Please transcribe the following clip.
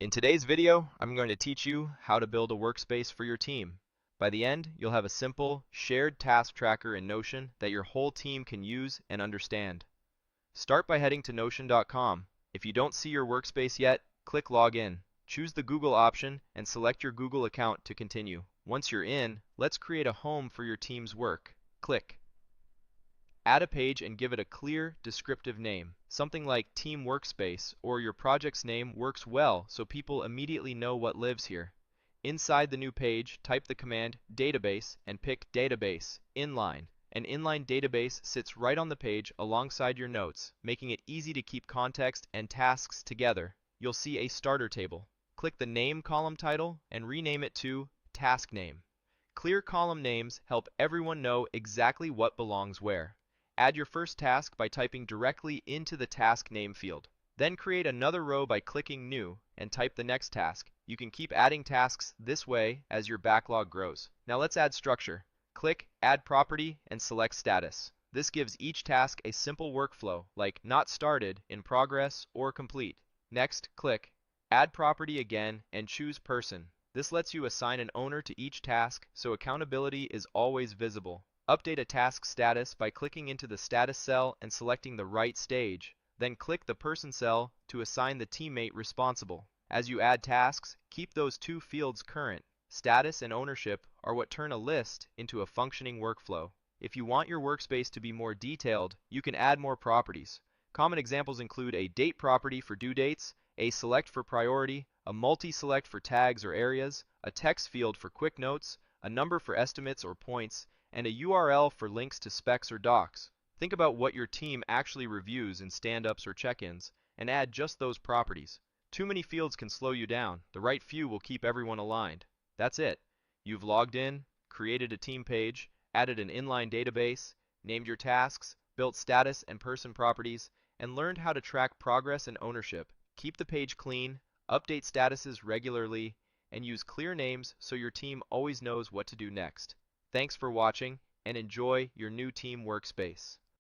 In today's video, I'm going to teach you how to build a workspace for your team. By the end, you'll have a simple, shared task tracker in Notion that your whole team can use and understand. Start by heading to Notion.com. If you don't see your workspace yet, click Login. Choose the Google option and select your Google account to continue. Once you're in, let's create a home for your team's work. Click. Add a page and give it a clear, descriptive name. Something like Team Workspace or your project's name works well so people immediately know what lives here. Inside the new page, type the command database and pick Database, Inline. An inline database sits right on the page alongside your notes, making it easy to keep context and tasks together. You'll see a starter table. Click the Name column title and rename it to Task Name. Clear column names help everyone know exactly what belongs where. Add your first task by typing directly into the task name field. Then create another row by clicking New and type the next task. You can keep adding tasks this way as your backlog grows. Now let's add structure. Click Add Property and select Status. This gives each task a simple workflow like Not Started, In Progress, or Complete. Next, click Add Property again and choose Person. This lets you assign an owner to each task so accountability is always visible. Update a task status by clicking into the status cell and selecting the right stage. Then click the person cell to assign the teammate responsible. As you add tasks, keep those two fields current. Status and ownership are what turn a list into a functioning workflow. If you want your workspace to be more detailed, you can add more properties. Common examples include a date property for due dates, a select for priority, a multi-select for tags or areas, a text field for quick notes, a number for estimates or points, and a URL for links to specs or docs. Think about what your team actually reviews in stand-ups or check-ins, and add just those properties. Too many fields can slow you down. The right few will keep everyone aligned. That's it. You've logged in, created a team page, added an inline database, named your tasks, built status and person properties, and learned how to track progress and ownership. Keep the page clean, update statuses regularly, and use clear names so your team always knows what to do next. Thanks for watching, and enjoy your new team workspace.